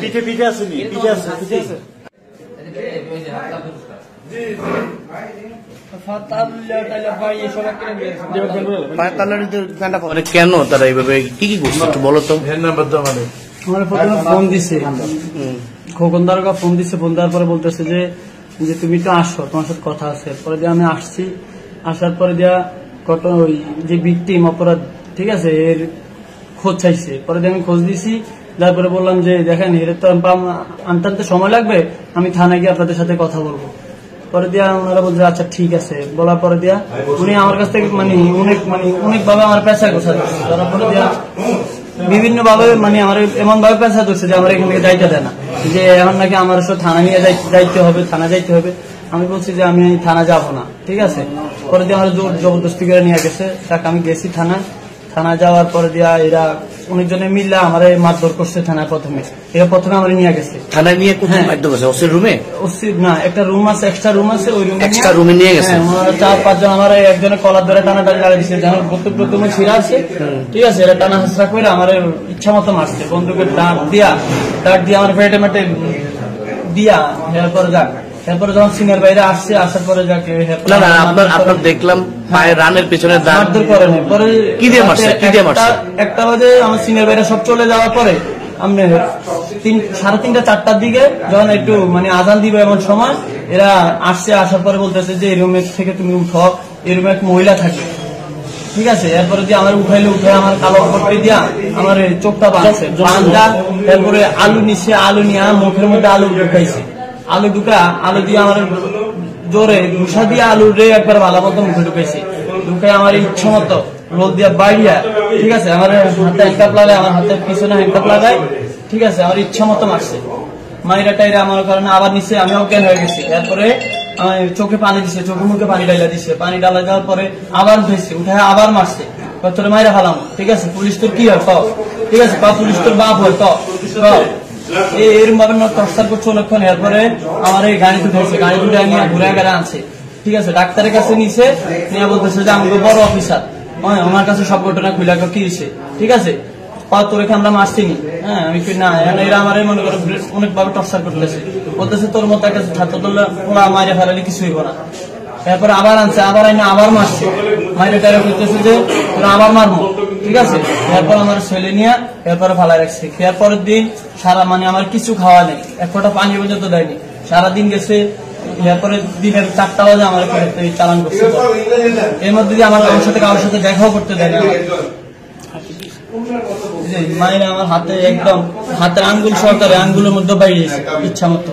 পিঠে পিঠে আছে নি পিঠে আছে পিঠে আছে কেন তারা এইভাবে কি কি করছে একটু বলো তো। আমার প্রথমে ফোন দিচ্ছে খোকন দারোগা ফোন দিচ্ছে, ফোন দেওয়ার পরে বলতেছে যে তুমি তো আসো, তোমার সাথে কথা আছে। পরে দিয়ে আমি আসছি, আসার পরে দিয়া ওই যে ভিকটিম অপরাধ ঠিক আছে এর খোঁজ চাইছে। পরে দিয়ে আমি খোঁজ দিছি, তারপরে বললাম যে দেখেন এর তো আনতে সময় লাগবে, আমি থানায় গিয়ে আপনাদের সাথে কথা বলবো। পরে দিয়া ওনারা বলছে আচ্ছা ঠিক আছে। বলার পরে দিয়া উনি আমার কাছ থেকে অনেক ভাবে আমার পেশা গোছা দিচ্ছে। তারপরে দিয়া বিভিন্ন ভাবে আমার এমন ভাবে পেশা ধরছে যে আমার এখান থেকে যাইতে দেয় না, যে এখন নাকি আমার সাথে থানা নিয়ে যাইতে হবে, থানা যাইতে হবে। আমি বলছি যে আমি থানা যাবো না, ঠিক আছে। পরে দিয়ে আমার জোর জবরদস্তি করে নিয়ে গেছে, তাকে আমি গেছি থানা যাওয়ার পরে দিয়া এরা অনেকজনে মিললে আমার মারধর করছে থানায়। প্রথমে আমার নিয়ে গেছে থানায় নিয়ে রুমে না একটা রুম আছে, এক্সট্রা রুম আছে, ওই রুমে নিয়ে গেছে। 4-5 জন আমার একজনের কলার ধরে টানাটানি লাগিয়ে দিচ্ছে, যেন প্রথমে ছিঁড়া আছে, ঠিক আছে। এরা টানা হাসরা করে আমার ইচ্ছা মতো মারছে, বন্দুকের ডাক দিয়া আমার পেটে মেটে দিয়া। এরপরে যখন সিনিয়র বাইরে আসছে, আসার পরে যাকে আপনার দেখলাম পায়ে রানের পেছনে মারধর করেনি। পরে কি দিয়ে মারছে 1টা বাজে আমার সিনিয়র বাইরে সব চলে যাওয়ার পরে আমি 3:30-4টার দিকে যখন একটু আজান দিবে এমন সময় এরা আসছে। আসার পরে বলতেছে যে এই রুমের থেকে তুমি উঠো, এই রুমে এক মহিলা থাকে, ঠিক আছে। এরপরে দিয়ে আমার উঠে আমার কালো পট্টি দিয়া আমার চোখটা বাঁধছে, এরপরে আলু নিচ্ছে, আলু নিয়ে মুখের মধ্যে আলু ঢুকাইছে। আলু দিয়ে আমার জোরে ঘুষা দিয়ে আলু রে একবার ভালো মতো মুখে ঢুকাইছে। ঢুকাই আমার ইচ্ছা মতো রোল দিয়া বাইরিয়া, ঠিক আছে। আমার হাতে হ্যান্ডকাপ লাগায়, আমার হাতের পিছনে হ্যান্ডকাপ লাগায়, ঠিক আছে। আমার ইচ্ছা মতো মারছে, মাইরা টাইরা আমার কারণে আবার নিচ্ছে, আমি অজ্ঞান হয়ে গেছি। এরপরে চোখে পানি দিচ্ছে, চোখে মুখে পানি ডালা দিচ্ছে। পানি ডালা দেওয়ার পরে আবার ধরেছে, উঠে আবার মারছে, তোরে মাইরা ফেলাম, ঠিক আছে। পুলিশ তোর কি হয় কও, ঠিক আছে, পুলিশ তোর বাপ হয় কও। এরকম ভাবে টর্চার করছে অনেকক্ষণ। এরপরে আমার এই গাড়ি তুলছে, গাড়ি তুলে নিয়ে ঘুরে গেড়ে আনছে, ঠিক আছে। ডাক্তারের কাছে নিছে, নিয়ে বলতেছে যে আমাকে বড় অফিসার, ওনার কাছে সব ঘটনা খুলে কি দিছে, ঠিক আছে। তোর এখানে আমরা মারছি নি, হ্যাঁ। আমি না, এরা আমার মনে করো অনেক ভাবে টর্চার করতেছে, বলতেছে তোর মতো একটা ছাত্র তোলা মাইরে ফেলালে কিছু হইব না। এরপরে আবার আনছে, আবার আইনে আবার মারছে, মাইরে টাইরে বলতেছে যে তোরা আবার মারবো, ঠিক আছে। এরপর আমার ছেলে নিয়ে এরপরে ফালাই রাখছে। খেয়ার পরের দিন সারা আমার কিছু খাওয়া নেই, 1 ফোঁটা পানি পর্যন্ত দেয়নি, সারাদিন গেছে। এরপরে দিনের 4টা বাজে আমার চালান করছে। এর মধ্যে দিয়ে আমার কারোর সাথে দেখাও করতে দেয়নি। মায়ের আমার হাতে একদম হাতের আঙ্গুল সহকারে আঙ্গুলের মধ্যে বাইরে ইচ্ছা মতো।